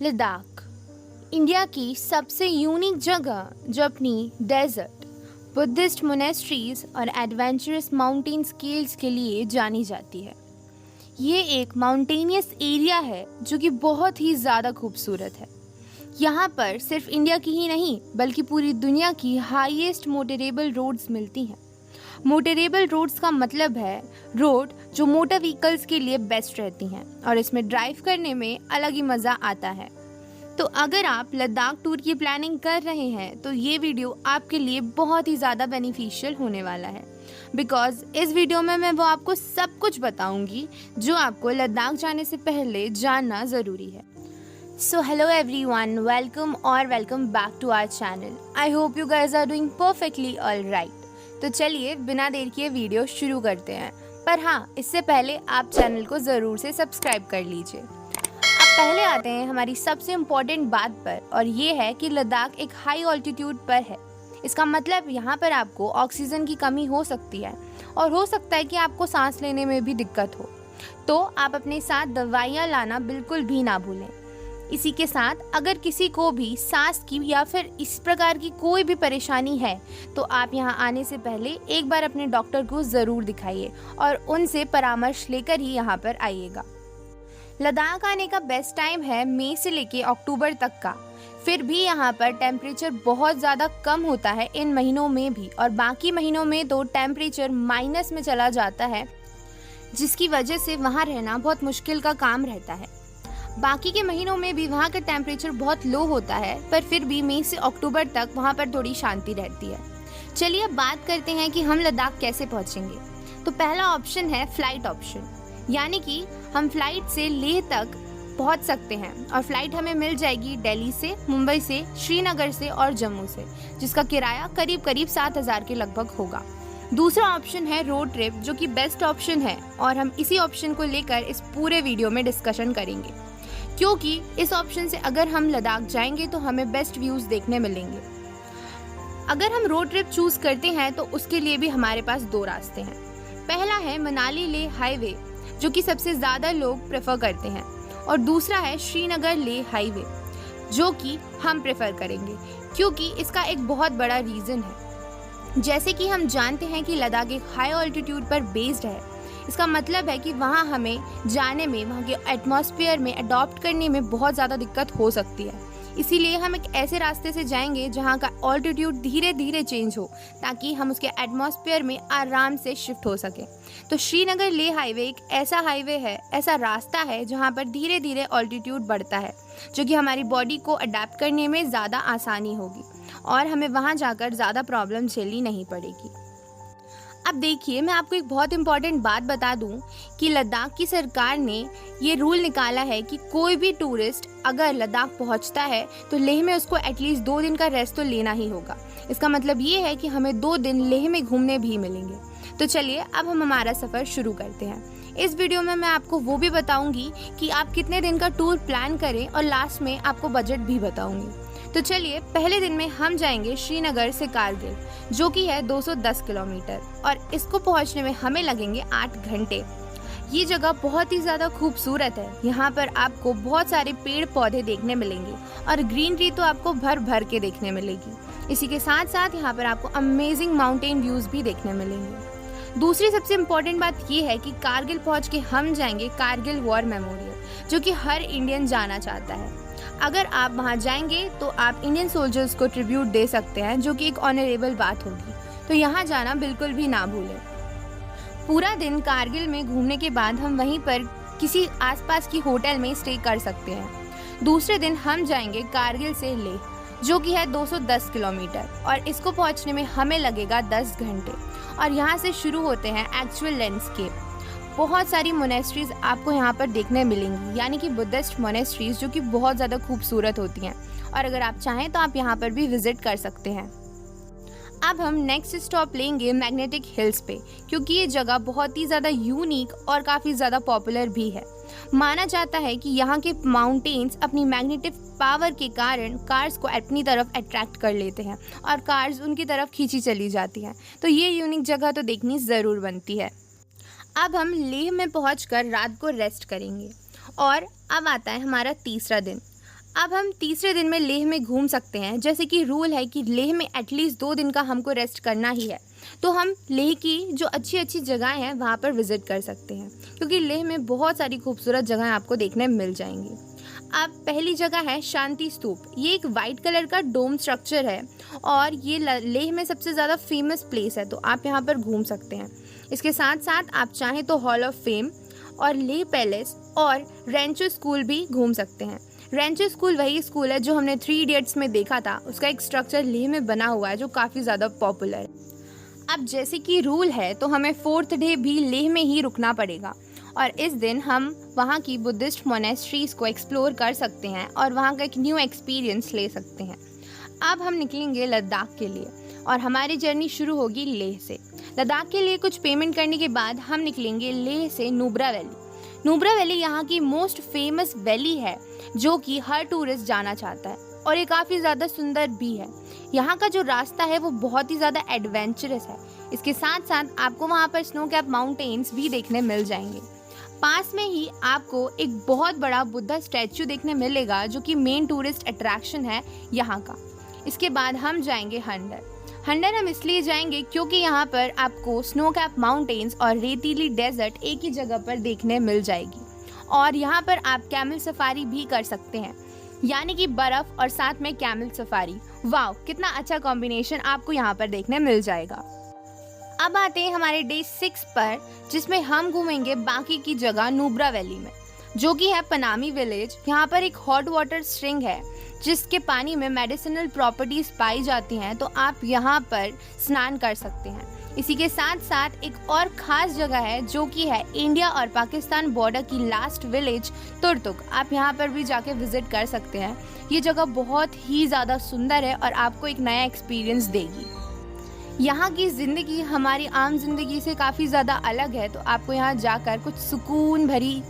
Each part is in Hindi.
लद्दाख इंडिया की सबसे यूनिक जगह जो अपनी डेजर्ट, बुद्धिस्ट मोनेस्ट्रीज और एडवेंचरस माउंटेन स्केल्स के लिए जानी जाती है। ये एक माउंटेनियस एरिया है जो कि बहुत ही ज़्यादा खूबसूरत है। यहाँ पर सिर्फ इंडिया की ही नहीं बल्कि पूरी दुनिया की हाईएस्ट मोटरेबल रोड्स मिलती हैं। मोटरेबल रोड्स का मतलब है रोड जो मोटर व्हीकल्स के लिए बेस्ट रहती हैं और इसमें ड्राइव करने में अलग ही मज़ा आता है। तो अगर आप लद्दाख टूर की प्लानिंग कर रहे हैं तो ये वीडियो आपके लिए बहुत ही ज़्यादा बेनिफिशियल होने वाला है, बिकॉज इस वीडियो में मैं वो आपको सब कुछ बताऊंगी जो आपको लद्दाख जाने से पहले जानना ज़रूरी है। So hello everyone, welcome back to our channel. I hope you guys are doing perfectly all right. तो चलिए बिना देर किए वीडियो शुरू करते हैं। पर हाँ, इससे पहले आप चैनल को ज़रूर से सब्सक्राइब कर लीजिए। अब पहले आते हैं हमारी सबसे इम्पोर्टेंट बात पर, और ये है कि लद्दाख एक हाई ऑल्टीट्यूड पर है। इसका मतलब यहाँ पर आपको ऑक्सीजन की कमी हो सकती है और हो सकता है कि आपको सांस लेने में भी दिक्कत हो, तो आप अपने साथ दवाइयाँ लाना बिल्कुल भी ना भूलें। इसी के साथ अगर किसी को भी सांस की या फिर इस प्रकार की कोई भी परेशानी है तो आप यहाँ आने से पहले एक बार अपने डॉक्टर को ज़रूर दिखाइए और उनसे परामर्श लेकर ही यहाँ पर आइएगा। लद्दाख आने का बेस्ट टाइम है मई से लेके अक्टूबर तक का। फिर भी यहाँ पर टेम्परेचर बहुत ज़्यादा कम होता है इन महीनों में भी, और बाकी महीनों में तो टेम्परेचर माइनस में चला जाता है, जिसकी वजह से वहाँ रहना बहुत मुश्किल का काम रहता है। बाकी के महीनों में भी वहाँ का टेम्परेचर बहुत लो होता है, पर फिर भी मई से अक्टूबर तक वहाँ पर थोड़ी शांति रहती है। चलिए अब बात करते हैं कि हम लद्दाख कैसे पहुँचेंगे। तो पहला ऑप्शन है फ्लाइट ऑप्शन, यानी कि हम फ्लाइट से लेह तक पहुँच सकते हैं और फ्लाइट हमें मिल जाएगी दिल्ली से, मुंबई से, श्रीनगर से और जम्मू से, जिसका किराया करीब 7,000 के लगभग होगा। दूसरा ऑप्शन है रोड ट्रिप, जो कि बेस्ट ऑप्शन है और हम इसी ऑप्शन को लेकर इस पूरे वीडियो में डिस्कशन करेंगे, क्योंकि इस ऑप्शन से अगर हम लद्दाख जाएंगे तो हमें बेस्ट व्यूज देखने मिलेंगे। अगर हम रोड ट्रिप चूज करते हैं तो उसके लिए भी हमारे पास दो रास्ते हैं। पहला है मनाली लेह हाईवे, जो कि सबसे ज़्यादा लोग प्रेफर करते हैं, और दूसरा है श्रीनगर लेह हाईवे, जो कि हम प्रेफर करेंगे क्योंकि इसका एक बहुत बड़ा रीज़न है। जैसे कि हम जानते हैं कि लद्दाख एक हाई ऑल्टीट्यूड पर बेस्ड है। इसका मतलब है कि वहाँ हमें जाने में, वहाँ के एटमॉस्फेयर में अडॉप्ट करने में बहुत ज़्यादा दिक्कत हो सकती है। इसीलिए हम एक ऐसे रास्ते से जाएंगे जहाँ का ऑल्टीट्यूड धीरे धीरे चेंज हो, ताकि हम उसके एटमॉस्फेयर में आराम से शिफ्ट हो सके। तो श्रीनगर लेह हाईवे एक ऐसा हाईवे है, ऐसा रास्ता है जहाँ पर धीरे धीरे ऑल्टीट्यूड बढ़ता है, जो कि हमारी बॉडी को अडेप्ट करने में ज़्यादा आसानी होगी और हमें वहाँ जाकर ज़्यादा प्रॉब्लम झेलनी नहीं पड़ेगी। अब देखिए, मैं आपको एक बहुत इंपॉर्टेंट बात बता दूं कि लद्दाख की सरकार ने ये रूल निकाला है कि कोई भी टूरिस्ट अगर लद्दाख पहुंचता है तो लेह में उसको एटलीस्ट 2 दिन का रेस्ट तो लेना ही होगा। इसका मतलब ये है कि हमें 2 दिन लेह में घूमने भी मिलेंगे। तो चलिए अब हम हमारा सफ़र शुरू करते हैं। इस वीडियो में मैं आपको वो भी बताऊँगी कि आप कितने दिन का टूर प्लान करें, और लास्ट में आपको बजट भी बताऊँगी। तो चलिए, पहले दिन में हम जाएंगे श्रीनगर से कारगिल, जो कि है 210 किलोमीटर, और इसको पहुंचने में हमें लगेंगे 8 घंटे। ये जगह बहुत ही ज़्यादा खूबसूरत है। यहाँ पर आपको बहुत सारे पेड़ पौधे देखने मिलेंगे और ग्रीनरी तो आपको भर भर के देखने मिलेगी। इसी के साथ साथ यहाँ पर आपको अमेजिंग माउंटेन व्यूज़ भी देखने मिलेंगे। दूसरी सबसे इम्पोर्टेंट बात ये है कि कारगिल पहुँच के हम जाएंगे कारगिल वॉर मेमोरियल, जो कि हर इंडियन जाना चाहता है। अगर आप वहां जाएंगे तो आप इंडियन सोल्जर्स को ट्रिब्यूट दे सकते हैं, जो कि एक ऑनरेबल बात होगी। तो यहां जाना बिल्कुल भी ना भूलें। पूरा दिन कारगिल में घूमने के बाद हम वहीं पर किसी आसपास की होटल में स्टे कर सकते हैं। दूसरे दिन हम जाएंगे कारगिल से लेह, जो कि है 210 किलोमीटर, और इसको पहुंचने में हमें लगेगा 10 घंटे। और यहाँ से शुरू होते हैं एक्चुअल लैंडस्केप। बहुत सारी मोनेस्ट्रीज आपको यहाँ पर देखने मिलेंगी, यानी कि बुद्धिस्ट मोनेस्ट्रीज, जो कि बहुत ज़्यादा खूबसूरत होती हैं, और अगर आप चाहें तो आप यहाँ पर भी विजिट कर सकते हैं। अब हम नेक्स्ट स्टॉप लेंगे मैग्नेटिक हिल्स पे, क्योंकि ये जगह बहुत ही ज़्यादा यूनिक और काफ़ी ज़्यादा पॉपुलर भी है। माना जाता है कि यहाँ के माउंटेन्स अपनी मैग्नेटिक पावर के कारण कार्स को अपनी तरफ अट्रैक्ट कर लेते हैं और कार्स उनकी तरफ खींची चली जाती हैं। तो ये यूनिक जगह तो देखनी ज़रूर बनती है। अब हम लेह में पहुंचकर रात को रेस्ट करेंगे, और अब आता है हमारा तीसरा दिन। अब हम तीसरे दिन में लेह में घूम सकते हैं। जैसे कि रूल है कि लेह में एटलीस्ट 2 दिन का हमको रेस्ट करना ही है, तो हम लेह की जो अच्छी अच्छी जगहें हैं वहाँ पर विज़िट कर सकते हैं, क्योंकि लेह में बहुत सारी खूबसूरत जगहें आपको देखने मिल जाएंगी। अब पहली जगह है शांति स्तूप। ये एक वाइट कलर का डोम स्ट्रक्चर है और ये लेह में सबसे ज़्यादा फेमस प्लेस है, तो आप यहाँ पर घूम सकते हैं। इसके साथ साथ आप चाहें तो हॉल ऑफ फेम और लेह पैलेस और रेंचो स्कूल भी घूम सकते हैं। रेंचो स्कूल वही स्कूल है जो हमने 3 इडियट्स में देखा था, उसका एक स्ट्रक्चर लेह में बना हुआ है जो काफ़ी ज़्यादा पॉपुलर है। अब जैसे कि रूल है तो हमें 4th डे भी लेह में ही रुकना पड़ेगा और इस दिन हम वहाँ की बुद्धिस्ट मोनेस्ट्रीज को एक्सप्लोर कर सकते हैं और वहाँ का एक न्यू एक्सपीरियंस ले सकते हैं। अब हम निकलेंगे लद्दाख के लिए और हमारी जर्नी शुरू होगी लेह से। लद्दाख के लिए कुछ पेमेंट करने के बाद हम निकलेंगे लेह से नुब्रा वैली। नुब्रा वैली यहाँ की मोस्ट फेमस वैली है जो कि हर टूरिस्ट जाना चाहता है और ये काफ़ी ज़्यादा सुंदर भी है। यहाँ का जो रास्ता है वो बहुत ही ज़्यादा एडवेंचरस है। इसके साथ साथ आपको वहाँ पर स्नो कैप माउंटेन्स भी देखने मिल जाएंगे। पास में ही आपको एक बहुत बड़ा बुद्धा स्टैचू देखने मिलेगा जो कि मेन टूरिस्ट अट्रैक्शन है यहाँ का। इसके बाद हम जाएंगे हंडर। हंडर हम इसलिए जाएंगे क्योंकि यहाँ पर आपको स्नो कैप माउंटेन्स और रेतीली डेजर्ट एक ही जगह पर देखने मिल जाएगी और यहाँ पर आप कैमल सफारी भी कर सकते हैं, यानी कि बर्फ और साथ में कैमल सफारी। वाह, कितना अच्छा कॉम्बिनेशन आपको यहाँ पर देखने मिल जाएगा। अब आते हैं हमारे डे 6 पर, जिसमें हम घूमेंगे बाकी की जगह नुब्रा वैली में, जो कि है पनामी विलेज। यहाँ पर एक हॉट वाटर स्प्रिंग है जिसके पानी में मेडिसिनल प्रॉपर्टीज पाई जाती हैं, तो आप यहाँ पर स्नान कर सकते हैं। इसी के साथ साथ एक और ख़ास जगह है जो कि है इंडिया और पाकिस्तान बॉर्डर की लास्ट विलेज तुर्तुक। आप यहाँ पर भी जाके विजिट कर सकते हैं। ये जगह बहुत ही ज़्यादा सुंदर है और आपको एक नया एक्सपीरियंस देगी। यहाँ की ज़िंदगी हमारी आम जिंदगी से काफ़ी ज़्यादा अलग है, तो आपको यहाँ जाकर कुछ सुकून भरी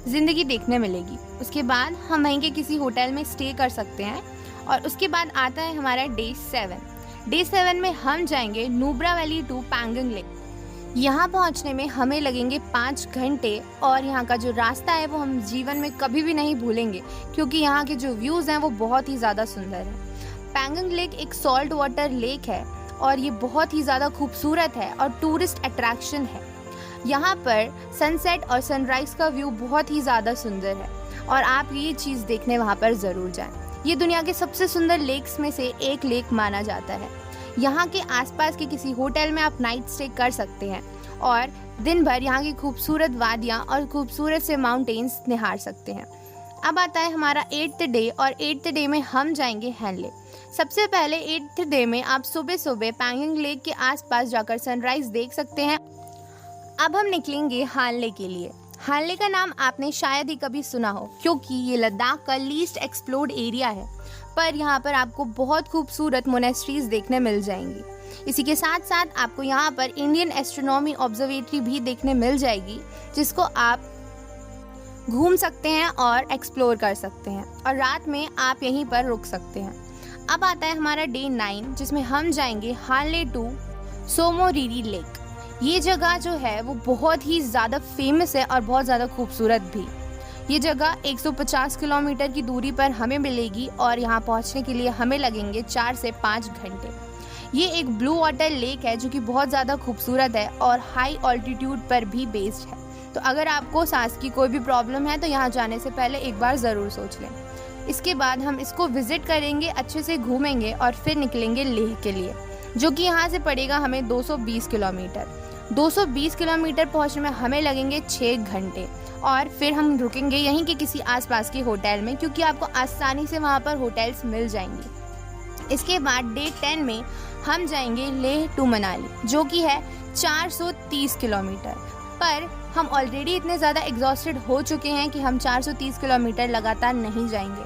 ज़िंदगी देखने मिलेगी। उसके बाद हम वहीं के किसी होटल में स्टे कर सकते हैं और उसके बाद आता है हमारा डे 7। डे 7 में हम जाएंगे Nubra valley to Pangong lake. यहाँ पहुँचने में हमें लगेंगे 5 घंटे और यहाँ का जो रास्ता है वो हम जीवन में कभी भी नहीं भूलेंगे, क्योंकि यहाँ के जो व्यूज़ हैं वो बहुत ही ज़्यादा सुंदर है। पैंगोंग लेक एक सॉल्ट वाटर लेक है और ये बहुत ही ज़्यादा खूबसूरत है और टूरिस्ट अट्रैक्शन है। यहाँ पर सनसेट और सनराइज़ का व्यू बहुत ही ज़्यादा सुंदर है और आप ये चीज़ देखने वहाँ पर ज़रूर जाएं। ये दुनिया के सबसे सुंदर लेक्स में से एक लेक माना जाता है। यहाँ के आसपास के किसी होटल में आप नाइट स्टे कर सकते हैं और दिन भर यहाँ की खूबसूरत वादियाँ और खूबसूरत से माउंटेन्स निहार सकते हैं। अब आता है हमारा 8th डे और 8th डे में हम जाएंगे हैनले। सबसे पहले 8th डे में आप सुबह सुबह पैंगोंग लेक के आसपास जाकर सनराइज देख सकते हैं। अब हम निकलेंगे हानले के लिए। हानले का नाम आपने शायद ही कभी सुना हो, क्योंकि ये लद्दाख का लीस्ट एक्सप्लोर्ड एरिया है, पर यहाँ पर आपको बहुत खूबसूरत मोनेस्ट्रीज देखने मिल जाएंगी। इसी के साथ साथ आपको यहाँ पर इंडियन एस्ट्रोनॉमी ऑब्जर्वेटरी भी देखने मिल जाएगी, जिसको आप घूम सकते हैं और एक्सप्लोर कर सकते हैं और रात में आप यहीं पर रुक सकते हैं। अब आता है हमारा डे 9, जिसमें हम जाएंगे हानले टू सोमोरिरी लेक। ये जगह जो है वो बहुत ही ज़्यादा फेमस है और बहुत ज़्यादा खूबसूरत भी। ये जगह 150 किलोमीटर की दूरी पर हमें मिलेगी और यहाँ पहुँचने के लिए हमें लगेंगे 4 से 5 घंटे। ये एक ब्लू वाटर लेक है जो कि बहुत ज़्यादा खूबसूरत है और हाई ऑल्टीट्यूड पर भी बेस्ड है, तो अगर आपको सांस की कोई भी प्रॉब्लम है तो यहाँ जाने से पहले एक बार ज़रूर सोच लें। इसके बाद हम इसको विज़िट करेंगे, अच्छे से घूमेंगे और फिर निकलेंगे लेह के लिए, जो कि यहाँ से पड़ेगा हमें 220 किलोमीटर। 220 किलोमीटर पहुँचने में हमें लगेंगे 6 घंटे और फिर हम रुकेंगे यहीं के किसी आसपास के होटल में, क्योंकि आपको आसानी से वहाँ पर होटल्स मिल जाएंगे। इसके बाद डे 10 में हम जाएंगे लेह टू मनाली, जो कि है 430 किलोमीटर। पर हम ऑलरेडी इतने ज़्यादा एग्जॉस्टेड हो चुके हैं कि हम 430 किलोमीटर लगातार नहीं जाएंगे,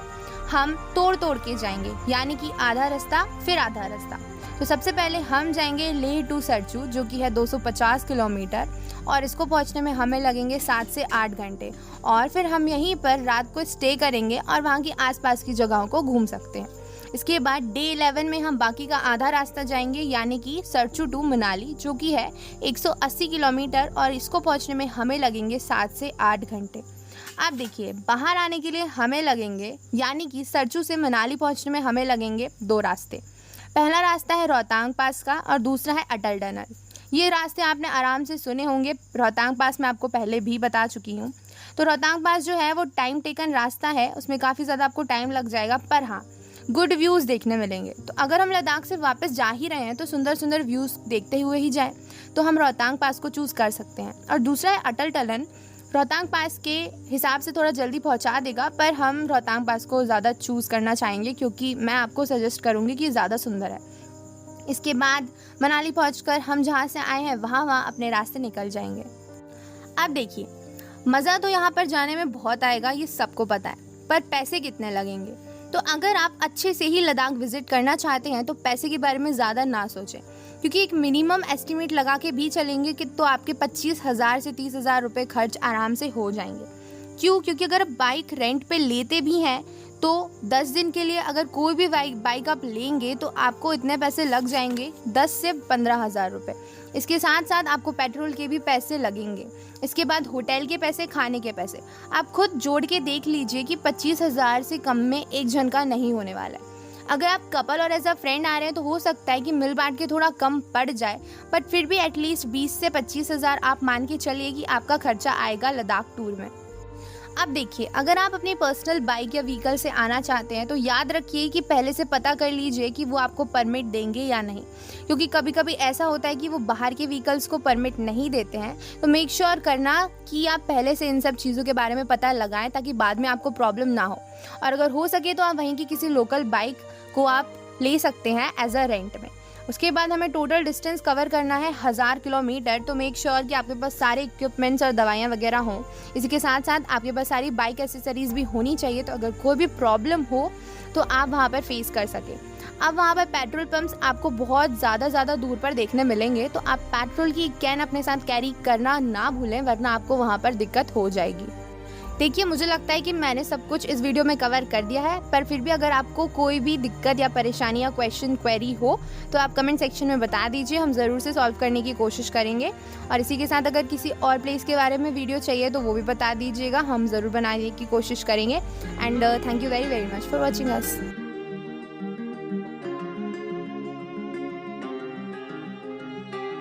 हम तोड़ के जाएंगे, यानी कि आधा रास्ता फिर आधा रास्ता। तो सबसे पहले हम जाएंगे लेह टू सरचू, जो कि है 250 किलोमीटर और इसको पहुंचने में हमें लगेंगे 7 से 8 घंटे और फिर हम यहीं पर रात को स्टे करेंगे और वहाँ की आसपास की जगहों को घूम सकते हैं। इसके बाद डे 11 में हम बाकी का आधा रास्ता जाएंगे, यानी कि सरचू टू मनाली, जो कि है 180 किलोमीटर और इसको पहुंचने में हमें लगेंगे 7 से 8 घंटे। आप देखिए, बाहर आने के लिए हमें लगेंगे, यानी कि सरचू से मनाली पहुंचने में हमें लगेंगे 2 रास्ते। पहला रास्ता है रोहतांग पास का और दूसरा है अटल टनल। ये रास्ते आपने आराम से सुने होंगे, रोहतांग पास मैं आपको पहले भी बता चुकी हूँ। तो रोहतांग पास जो है वो टाइम टेकन रास्ता है, उसमें काफ़ी ज़्यादा आपको टाइम लग जाएगा, पर हाँ गुड व्यूज़ देखने मिलेंगे। तो अगर हम लद्दाख से वापस जा ही रहे हैं तो सुंदर सुंदर व्यूज़ देखते हुए ही जाए, तो हम रोहतांग पास को चूज़ कर सकते हैं। और दूसरा है अटल टनल, रोहतांग पास के हिसाब से थोड़ा जल्दी पहुंचा देगा, पर हम रोहतांग पास को ज़्यादा चूज़ करना चाहेंगे क्योंकि मैं आपको सजेस्ट करूँगी कि ज़्यादा सुंदर है। इसके बाद मनाली पहुंचकर हम जहाँ से आए हैं वहाँ अपने रास्ते निकल जाएंगे। अब देखिए, मज़ा तो यहाँ पर जाने में बहुत आएगा, ये सबको पता है, पर पैसे कितने लगेंगे? तो अगर आप अच्छे से ही लद्दाख विज़िट करना चाहते हैं तो पैसे के बारे में ज़्यादा ना सोचें, क्योंकि एक मिनिमम एस्टिमेट लगा के भी चलेंगे कि तो आपके 25,000 से 30,000 रुपये खर्च आराम से हो जाएंगे। क्यों? क्योंकि अगर बाइक रेंट पे लेते भी हैं तो 10 दिन के लिए अगर कोई भी बाइक आप लेंगे तो आपको इतने पैसे लग जाएंगे, 10 से 15,000 रुपये। इसके साथ साथ आपको पेट्रोल के भी पैसे लगेंगे। इसके बाद होटल के पैसे, खाने के पैसे, आप खुद जोड़ के देख लीजिए कि 25,000 से कम में एक जन का नहीं होने वाला है। अगर आप कपल और एज अ फ्रेंड आ रहे हैं तो हो सकता है कि मिल बांट के थोड़ा कम पड़ जाए, बट फिर भी एटलीस्ट 20 से 25,000 आप मान के चलिए कि आपका खर्चा आएगा लद्दाख टूर में। अब देखिए, अगर आप अपनी पर्सनल बाइक या व्हीकल से आना चाहते हैं तो याद रखिए कि पहले से पता कर लीजिए कि वो आपको परमिट देंगे या नहीं, क्योंकि कभी कभी ऐसा होता है कि वो बाहर के व्हीकल्स को परमिट नहीं देते हैं। तो मेक श्योर करना कि आप पहले से इन सब चीज़ों के बारे में पता लगाएं ताकि बाद में आपको प्रॉब्लम ना हो। और अगर हो सके तो आप वहीं की किसी लोकल बाइक को आप ले सकते हैं एज अ रेंट में। उसके बाद हमें टोटल डिस्टेंस कवर करना है 1000 किलोमीटर, तो मेक श्योर कि आपके पास सारे इक्विपमेंट्स और दवाइयाँ वगैरह हों। इसी के साथ साथ आपके पास सारी बाइक एसेसरीज भी होनी चाहिए, तो अगर कोई भी प्रॉब्लम हो तो आप वहाँ पर फेस कर सकें। अब वहाँ पर पेट्रोल पंप्स आपको बहुत ज़्यादा दूर पर देखने मिलेंगे, तो आप पेट्रोल की कैन अपने साथ कैरी करना ना भूलें, वरना आपको वहाँ पर दिक्कत हो जाएगी। देखिए, मुझे लगता है कि मैंने सब कुछ इस वीडियो में कवर कर दिया है, पर फिर भी अगर आपको कोई भी दिक्कत या परेशानी या क्वेश्चन क्वेरी हो तो आप कमेंट सेक्शन में बता दीजिए, हम ज़रूर से सॉल्व करने की कोशिश करेंगे। और इसी के साथ अगर किसी और प्लेस के बारे में वीडियो चाहिए तो वो भी बता दीजिएगा, हम ज़रूर बनाने की कोशिश करेंगे। And thank you very much for watching us.